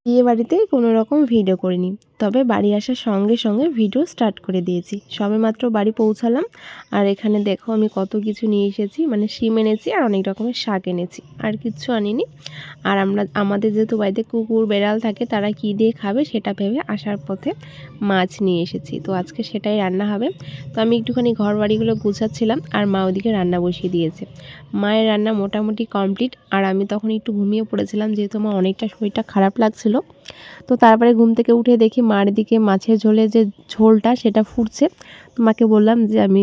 বিয়ে বাড়িতে কোনো রকম ভিডিও করিনি, তবে বাড়ি আসার সঙ্গে সঙ্গে ভিডিও স্টার্ট করে দিয়েছি। সবেমাত্র বাড়ি পৌঁছালাম, আর এখানে দেখো আমি কত কিছু নিয়ে এসেছি। মানে শিম এনেছি আর অনেক রকমের শাক এনেছি, আর কিচ্ছু আনিনি। আর আমাদের যেহেতু বাড়িতে কুকুর বেড়াল থাকে, তারা কী দিয়ে খাবে সেটা ভেবে আসার পথে মাছ নিয়ে এসেছি। তো আজকে সেটাই রান্না হবে। তো আমি একটুখানি ঘর বাড়িগুলো গুছাচ্ছিলাম, আর মা ওদিকে রান্না বসিয়ে দিয়েছে। মায়ের রান্না মোটামুটি কমপ্লিট, আর আমি তখন একটু ঘুমিয়ে পড়েছিলাম, যেহেতু আমার অনেকটা শরীরটা খারাপ লাগছিল। তো তারপরে ঘুম থেকে উঠে দেখি মার দিকে মাছের ঝোলের যে ঝোলটা সেটা ফুটছে। তো মাকে বললাম যে আমি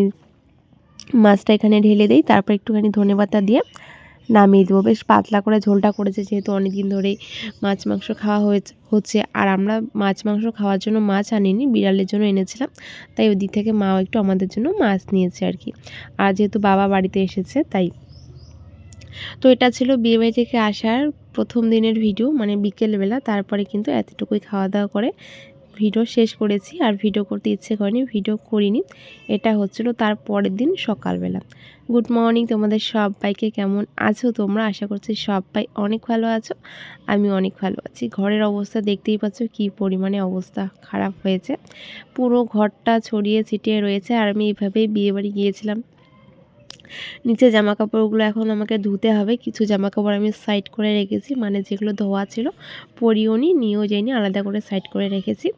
মাছটা এখানে ঢেলে দিই, তারপর একটুখানি ধনেপাতা দিয়ে নামিয়ে দেবো। বেশ পাতলা করে ঝোলটা করেছে, যেহেতু অনেক দিন ধরেই মাছ মাংস খাওয়া হচ্ছে। আর আমরা মাছ মাংস খাওয়ার জন্য মাছ আনিনি, বিড়ালের জন্য এনেছিলাম। তাই ওই দিক থেকে মাও একটু আমাদের জন্য মাছ নিয়েছে আর কি। আর যেহেতু বাবা বাড়িতে এসেছে তাই। তো এটা ছিল বিয়েবাড়ি থেকে আসার প্রথম দিনের ভিডিও, মানে বিকেলবেলা। তারপরে কিন্তু এতটুকুই খাওয়া দাওয়া করে ভিডিও শেষ করেছি, আর ভিডিও করতে ইচ্ছে করেনি, ভিডিও করিনি। এটা হচ্ছিল তার পরের দিন সকালবেলা। গুড মর্নিং তোমাদের সবাইকে, কেমন আছো তোমরা? আশা করছি সবাই অনেক ভালো আছো। আমি অনেক ভালো আছি। ঘরের অবস্থা দেখতেই পাচ্ছ কী পরিমাণে অবস্থা খারাপ হয়েছে। পুরো ঘরটা ছড়িয়ে ছিটিয়ে রয়েছে। আর আমি এইভাবেই বিয়েবাড়ি গিয়েছিলাম। নিচে জামা কাপড়গুলো এখন আমাকে ধুতে হবে। কিছু জামা কাপড় আমি সাইড করে রেখেছি, মানে যেগুলো ধোয়া ছিল পরিও নি, নিয়েও যাইনি, আলাদা করে সাইড করে রেখেছি।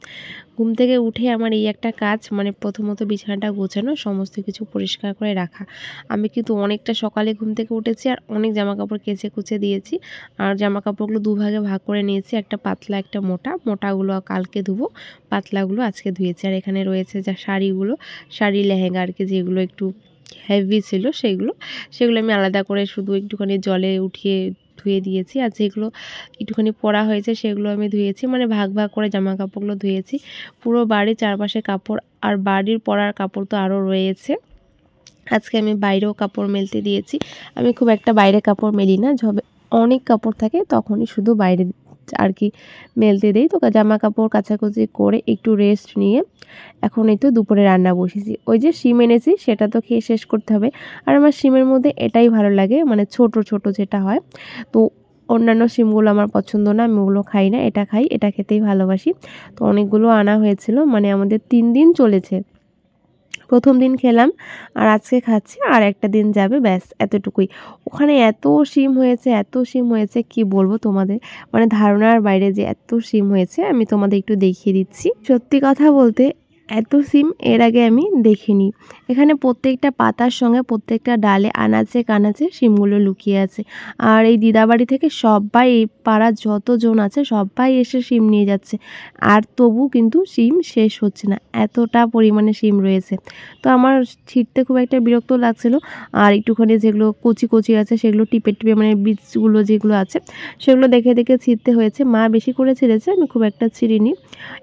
ঘুম থেকে উঠে আমার এই একটা কাজ, মানে প্রথমত বিছানাটা গোছানো, সমস্ত কিছু পরিষ্কার করে রাখা। আমি কিন্তু অনেকটা সকালে ঘুম থেকে উঠেছি, আর অনেক জামা কাপড় কেচে কুচে দিয়েছি। আর জামা কাপড়গুলো দুভাগে ভাগ করে নিয়েছি, একটা পাতলা একটা মোটা। মোটাগুলো কালকে ধুবো, পাতলাগুলো আজকে ধুয়েছি। আর এখানে রয়েছে যা শাড়িগুলো, শাড়ি লেহেঙ্গা আর কি, যেগুলো একটু হেভি ছিল সেগুলো আমি আলাদা করে শুধু একটুখানি জলে উঠিয়ে ধুয়ে দিয়েছি। আর যেগুলো একটুখানি পরা হয়েছে সেগুলো আমি ধুয়েছি, মানে ভাগ ভাগ করে জামা কাপড়গুলো ধুয়েছি। পুরো বাড়ির চারপাশে কাপড়, আর বাড়ির পরার কাপড় তো আরও রয়েছে। আজকে আমি বাইরেও কাপড় মেলতে দিয়েছি। আমি খুব একটা বাইরে কাপড় মেলি না, যবে অনেক কাপড় থাকে তখনই শুধু বাইরে আর কি মেলতে দেই। তো জামা কাপড় কাচাকুচি করে একটু রেস্ট নিয়ে এখন এই তো দুপুরে রান্না বসেছি। ওই যে শিম এনেছি সেটা তো খেয়ে শেষ করতে হবে। আর আমার শিমের মধ্যে এটাই ভালো লাগে, মানে ছোট ছোট যেটা হয়। তো অন্যান্য শিমগুলো আমার পছন্দ না, আমি ওগুলো খাই না, এটা খাই, এটা খেতেই ভালোবাসি। তো অনেকগুলো আনা হয়েছিল, মানে আমাদের 3 দিন চলেছে। প্রথম দিন খেলাম, আর আজকে খাচ্ছি, আর একটা দিন যাবে, ব্যাস এতটুকুই। ওখানে এত শিম হয়েছে, এত শিম হয়েছে কি বলবো তোমাদের, মানে ধারণার বাইরে যে এত শিম হয়েছে। আমি তোমাদের একটু দেখিয়ে দিচ্ছি। সত্যি কথা বলতে এত সিম এর আগে আমি দেখিনি। এখানে প্রত্যেকটা পাতার সঙ্গে প্রত্যেকটা ডালে আনাচে কানাচে শিমগুলো লুকিয়ে আছে। আর এই দিদাবাড়ি থেকে সবাই, এই পাড়ার যতজন আছে সবাই এসে শিম নিয়ে যাচ্ছে, আর তবু কিন্তু শিম শেষ হচ্ছে না, এতটা পরিমাণে শিম রয়েছে। তো আমার ছিঁড়তে খুব একটা বিরক্ত লাগছিল। আর একটুখানি যেগুলো কচি কচি আছে সেগুলো টিপে টিপে, মানে বীজগুলো যেগুলো আছে সেগুলো দেখে দেখে ছিঁড়তে হয়েছে। মা বেশি করে ছিঁড়েছে, আমি খুব একটা ছিঁড়িনি।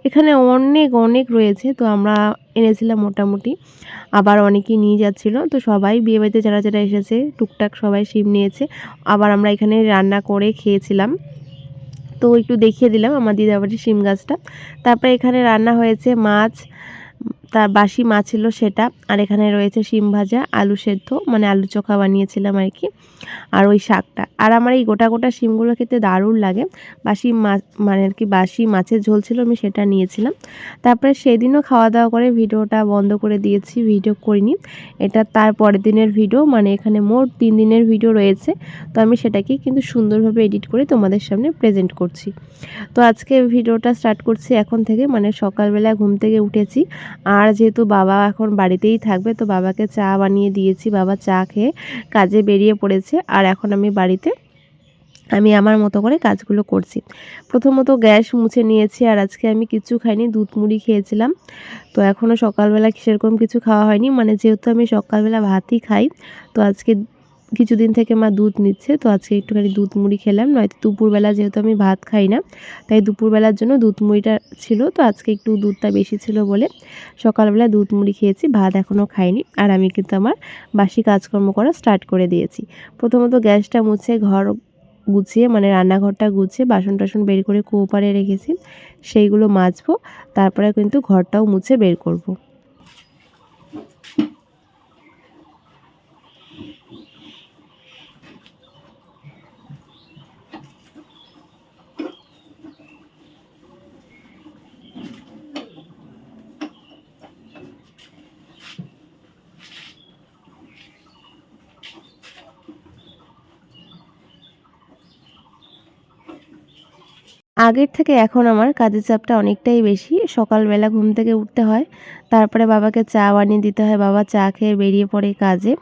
এখানে অনেক অনেক রয়েছে, তো আমরা এনেছিলাম মোটামুটি, আবার অনেকেই নিয়ে যাচ্ছিলো। তো সবাই বিয়েবাড়িতে যারা যারা এসেছে টুকটাক সবাই শিম নিয়েছে। আবার আমরা এখানে রান্না করে খেয়েছিলাম। তো একটু দেখিয়ে দিলাম আমার দিদাবাড়ির শিম গাছটা। তারপরে এখানে রান্না হয়েছে মাছ, তার বাসি মাছ ছিল সেটা। আর এখানে রয়েছে শিম ভাজা, আলু সেদ্ধ, মানে আলু চোখা বানিয়েছিলাম আর কি, আর ওই শাকটা। আর আমার এই গোটা গোটা শিমগুলো খেতে দারুণ লাগে। বাসি মাছ, মানে আর কি বাসি মাছের ঝোল ছিল, আমি সেটা নিয়েছিলাম। তারপরে সেদিনও খাওয়া দাওয়া করে ভিডিওটা বন্ধ করে দিয়েছি, ভিডিও করিনি। এটা তার পরের দিনের ভিডিও, মানে এখানে মোট 3 দিনের ভিডিও রয়েছে। তো আমি সেটাকে কিন্তু সুন্দরভাবে এডিট করে তোমাদের সামনে প্রেজেন্ট করছি। তো আজকে ভিডিওটা স্টার্ট করছি এখন থেকে, মানে সকালবেলা ঘুম থেকে উঠেছি। আর যেহেতু বাবা এখন বাড়িতেই থাকবে, তো বাবাকে চা বানিয়ে দিয়েছি, বাবা চা খেয়ে কাজে বেরিয়ে পড়েছে। আর এখন আমি বাড়িতে, আমি আমার মতো করে কাজগুলো করছি। প্রথমত গ্যাস মুছে নিয়েছি, আর আজকে আমি কিছু খাইনি, দুধ মুড়ি খেয়েছিলাম। তো এখনও সকালবেলা সেরকম কিছু খাওয়া হয়নি, মানে যেহেতু আমি সকালবেলা ভাতই খাই। তো আজকে কিছুদিন থেকে মা দুধ নিচ্ছে, তো আজকে একটুখানি দুধ মুড়ি খেলাম। নয়তো দুপুরবেলা যেহেতু আমি ভাত খাই না, তাই দুপুরবেলার জন্য দুধ মুড়িটা ছিল। তো আজকে একটু দুধটা বেশি ছিল বলে সকালবেলা দুধ মুড়ি খেয়েছি, ভাত এখনও খাইনি। আর আমি কিন্তু আমার বাসি কাজকর্ম করা স্টার্ট করে দিয়েছি। প্রথমত গ্যাসটা মুছে ঘর গুছিয়ে, মানে রান্নাঘরটা গুছিয়ে বাসন টাসন বের করে কুয়োপাড়ে রেখেছি, সেইগুলো মাজবো। তারপরে কিন্তু ঘরটাও মুছে বের করব। আগের থেকে এখন আমার কাজের চাপটা অনেকটাই বেশি। সকালবেলা ঘুম থেকে উঠতে হয়, তারপরে বাবাকে চা বানিয়ে দিতে হয়, বাবা চা খেয়ে বেরিয়ে পড়ে কাজে।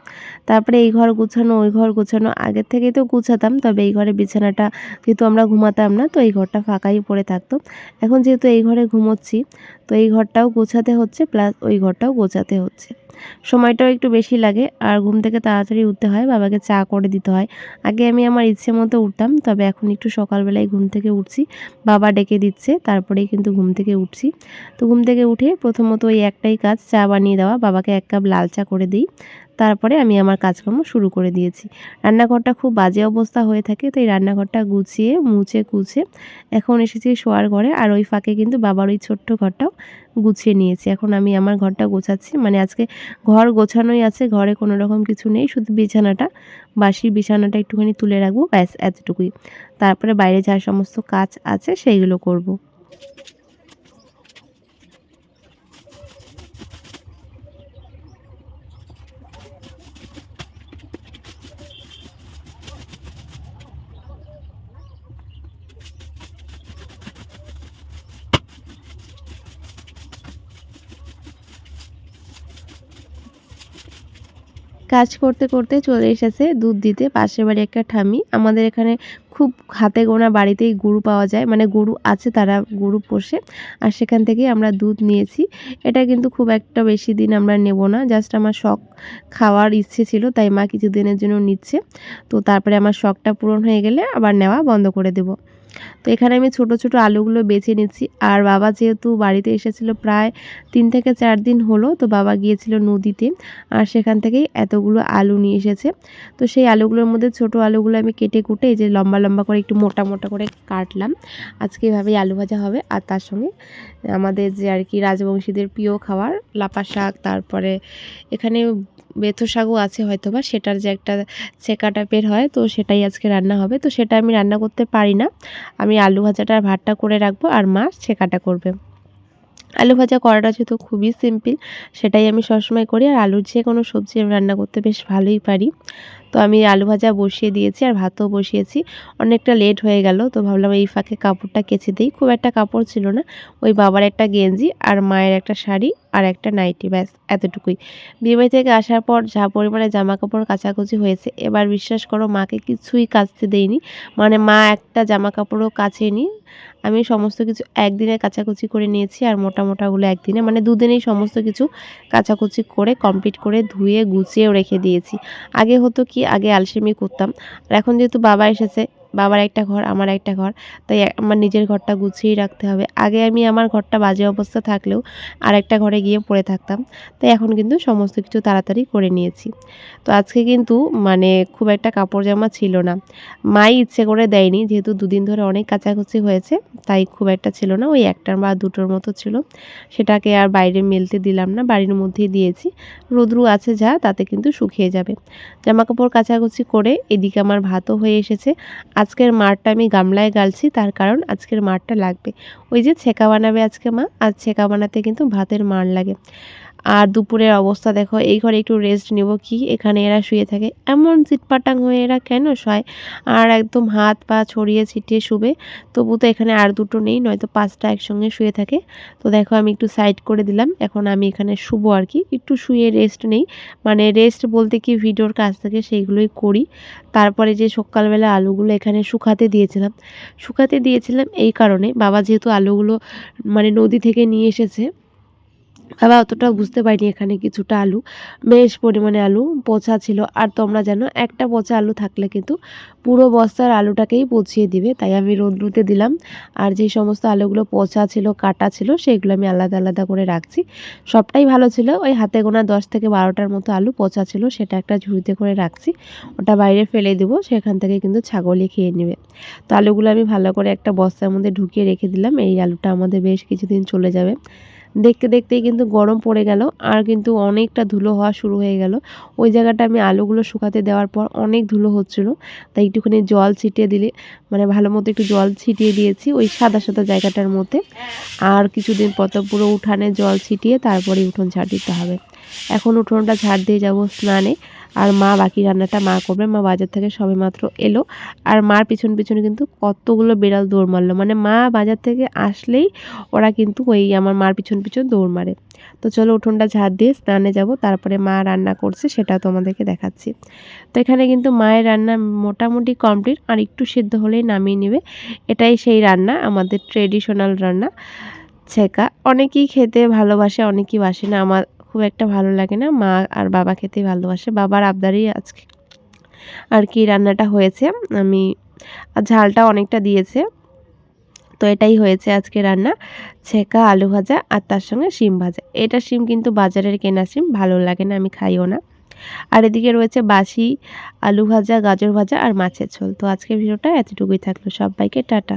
তারপরে এই ঘর গুছানো ওই ঘর গুছানো, আগের থেকেই তো গুছাতাম, তবে এই ঘরে বিছানাটা যেহেতু আমরা ঘুমাতাম না, তো এই ঘরটা ফাঁকাই পড়ে থাকতো। এখন যেহেতু এই ঘরে ঘুমোচ্ছি, তো এই ঘরটাও গোছাতে হচ্ছে প্লাস ওই ঘরটাও গোছাতে হচ্ছে। সময়টাও একটু বেশি লাগে আর ঘুম থেকে তাড়াতাড়ি উঠতে হয়, বাবাকে চা করে দিতে হয়। আগে আমি আমার ইচ্ছে মতো উঠতাম, তবে এখন একটু সকালবেলায় ঘুম থেকে উঠছি, বাবা ডেকে দিচ্ছে তারপরেই কিন্তু ঘুম থেকে উঠছি। তো ঘুম থেকে উঠে প্রথমত ওই একটাই কাজ, চা বানিয়ে দেওয়া, বাবাকে 1 কাপ লাল চা করে দিই। তারপরে আমি আমার কাজকর্ম শুরু করে দিয়েছি। রান্নাঘরটা খুব বাজে অবস্থা হয়ে থাকে, তো এই রান্নাঘরটা গুছিয়ে মুছে কুছে এখন এসেছি শোয়ার ঘরে, আর ওই ফাঁকে কিন্তু বাবার ওই ছোট্ট ঘরটাও গুছিয়ে নিয়েছি। এখন আমি আমার ঘরটা গোছাচ্ছি, মানে আজকে ঘর গোছানোই আছে, ঘরে কোনো রকম কিছু নেই, শুধু বিছানাটা, বাসি বিছানাটা একটুখানি তুলে রাখবো, ব্যাস এতটুকুই। তারপরে বাইরে যা সমস্ত কাজ আছে সেইগুলো করব। কাজ করতে করতে চলে এসেছে দুধ দিতে পাশের বাড়ি একটা ঠাম্মি। আমাদের এখানে খুব হাতে গোনা বাড়িতেই গরু পাওয়া যায়, মানে গরু আছে, তারা গরু পোষে, আর সেখান থেকেই আমরা দুধ নিয়েছি। এটা কিন্তু খুব একটা বেশি দিন আমরা নেব না, জাস্ট আমার শখ খাওয়ার ইচ্ছে ছিল, তাই মা কিছুদিনের জন্য নিচ্ছে। তো তারপরে আমার শখটা পূরণ হয়ে গেলে আবার নেওয়া বন্ধ করে দেব। তো এখানে আমি ছোট ছোট আলুগুলো বেছে নিচ্ছি, আর বাবা যেহেতু বাড়িতে এসেছিল প্রায় 3 থেকে 4 দিন হলো, তো বাবা গিয়েছিল নদীতে, আর সেখান থেকেই এতগুলো আলু নিয়ে এসেছে। তো সেই আলুগুলোর মধ্যে ছোট আলুগুলো আমি কেটে কুটে এই যে লম্বা লম্বা করে একটু মোটা মোটা করে কাটলাম। আজকে এভাবেই আলু ভাজা হবে, আর তার সঙ্গে আমাদের যে আর কি রাজবংশীদের প্রিয় খাবার লাপা শাক, তারপরে এখানে বেথো শাকও আছে হয়তোবা, সেটার যে একটা ছেঁকা টাইপের হয়, তো সেটাই আজকে রান্না হবে। তো সেটা আমি রান্না করতে পারি না, আমি আলু ভাজাটা আর ভাতটা করে রাখবো, আর মা ছেঁকাটা করবে। আলু ভাজা করাটা যেহেতু খুবই সিম্পল, সেটাই আমি সবসময় করি, আর আলুর যে কোনো সবজি আমি রান্না করতে বেশ ভালোই পারি। তো আমি আলু ভাজা বসিয়ে দিয়েছি আর ভাতও বসিয়েছি। অনেকটা লেট হয়ে গেল, তো ভাবলাম এই ফাঁকে কাপড়টা কেচে দিই। খুব একটা কাপড় ছিল না, ওই বাবার একটা গেঞ্জি আর মায়ের একটা শাড়ি আর একটা নাইটি, ব্যাস এতটুকুই। বিয়েবাড়ি থেকে আসার পর যা পরিমাণে জামা কাপড় কাচাকুচি হয়েছে, এবার বিশ্বাস করো মাকে কিছুই কাচতে দেইনি, মানে মা একটা জামা কাপড়ও কাচেনি। আমি সমস্ত কিছু একদিনে কাচাকুচি করে নিয়েছি, আর মোটা মোটাগুলো একদিনে, মানে দুদিনেই সমস্ত কিছু কাচাকুচি করে কমপ্লিট করে ধুয়ে গুছিয়েও রেখে দিয়েছি। আগে হতো কি, আগে আলসেমি করতাম, আর এখন যেহেতু বাবা এসেছে, বাবার একটা ঘর আমার একটা ঘর, তাই আমার নিজের ঘরটা গুছিয়েই রাখতে হবে। আগে আমি আমার ঘরটা বাজে অবস্থা থাকলেও আরেকটা ঘরে গিয়ে পড়ে থাকতাম, তাই এখন কিন্তু সমস্ত কিছু তাড়াতাড়ি করে নিয়েছি। তো আজকে কিন্তু মানে খুব একটা কাপড় জামা ছিল না, মাই ইচ্ছে করে দেয়নি, যেহেতু দুদিন ধরে অনেক কাচাকুচি হয়েছে, তাই খুব একটা ছিল না, ওই একটার বা দুটোর মতো ছিল। সেটাকে আর বাইরে মেলতে দিলাম না, বাড়ির মধ্যেই দিয়েছি, রোদ্রু আছে যা, তাতে কিন্তু শুকিয়ে যাবে। জামাকাপড় কাচাকুচি করে এদিকে আমার ভাতও হয়ে এসেছে। আজকের মাড়টা আমি গামলায় গালছি, তার কারণ আজকের মাড়টা লাগবে, ওই যে ছেঁকা বানাবে আজকে মা, আর ছেঁকা বানাতে কিন্তু ভাতের মাড় লাগে। আর দুপুরের অবস্থা দেখো, এই ঘরে একটু রেস্ট নেব, কি এখানে এরা শুয়ে থাকে, এমন চিটপাটাং হয়ে এরা কেন শয়, আর একদম হাত পা ছড়িয়ে ছিটিয়ে শুবে। তবু তো এখানে আর দুটো নেই, নয়তো 5টা একসঙ্গে শুয়ে থাকে। তো দেখো আমি একটু সাইড করে দিলাম, এখন আমি এখানে শুবো আর কি, একটু শুয়ে রেস্ট নেই, মানে রেস্ট বলতে কি ভিডিওর কাজ থাকে সেইগুলোই করি। তারপরে যে সকালবেলা আলুগুলো এখানে শুকাতে দিয়েছিলাম এই কারণে, বাবা যেহেতু আলুগুলো মানে নদী থেকে নিয়ে এসেছে, বাবা অতটা বুঝতে পারিনি এখানে কিছুটা আলু, বেশ পরিমাণে আলু পচা ছিল, আর তোমরা জানো একটা পচা আলু থাকলে কিন্তু পুরো বস্তার আলুটাকেই পচিয়ে দিবে, তাই আমি রোদ্রুতে দিলাম। আর যে সমস্ত আলুগুলো পচা ছিল কাটা ছিল সেগুলো আমি আলাদা আলাদা করে রাখছি। সবটাই ভালো ছিল, ওই হাতে গোনা 10 থেকে 12টার মতো আলু পচা ছিল, সেটা একটা ঝুড়িতে করে রাখছি, ওটা বাইরে ফেলে দেবো, সেখান থেকে কিন্তু ছাগলই খেয়ে নেবে। তো আলুগুলো আমি ভালো করে একটা বস্তার মধ্যে ঢুকিয়ে রেখে দিলাম, এই আলুটা আমাদের বেশ কিছুদিন চলে যাবে। দেখতে দেখতেই কিন্তু গরম পড়ে গেল, আর কিন্তু অনেকটা ধুলো হওয়া শুরু হয়ে গেল। ওই জায়গাটা আমি আলুগুলো শুকাতে দেওয়ার পর অনেক ধুলো হচ্ছিল, তাই একটুখানি জল ছিটিয়ে দিলে, মানে ভালো মতো একটু জল ছিটিয়ে দিয়েছি ওই সাদা সাদা জায়গাটার মধ্যে। আর কিছুদিন পর তো পুরো উঠানে জল ছিটিয়ে তারপরে উঠোন ঝাড় দিতে হবে। এখন উঠোনটা ঝাড় দিয়ে যাব স্নানে। আর মা বাকি রান্নাটা মা করবে। মা বাজার থেকে সবেমাত্র এলো। আর মার পিছন পিছনে কিন্তু কতগুলো বিড়াল দৌড় মারলো। মানে মা বাজার থেকে আসলেই ওরা কিন্তু ওই আমার মার পিছন পিছন দৌড় মারে। তো চলো উঠোনটা ঝাড় দিয়ে স্নানে যাব, তারপরে মা রান্না করছে সেটাও তোমাদেরকে দেখাচ্ছি। তো এখানে কিন্তু মায়ের রান্না মোটামুটি কমপ্লিট, আর একটু সিদ্ধ হলেই নামিয়ে নেবে। এটাই সেই রান্না, আমাদের ট্রেডিশনাল রান্না ছেঁকা। অনেকেই খেতে ভালোবাসে, অনেকেই বাসে না। আমার খুব একটা ভালো লাগে না, মা আর বাবা খেতেই ভালোবাসে। বাবার আবদারেই আজকে আর কি রান্নাটা হয়েছে। আমি ঝালটা অনেকটা দিয়েছে। তো এটাই হয়েছে আজকে রান্না, ছেঁকা আলু ভাজা আর তার সঙ্গে শিম ভাজা। এটা শিম কিন্তু বাজারের কেনা শিম, ভালো লাগে না, আমি খাইও না। আর এদিকে রয়েছে বাসি আলু ভাজা, গাজর ভাজা আর মাছের ঝোল। তো আজকের ভিডিওটা এতটুকুই থাকলো। সবাইকে টাটা।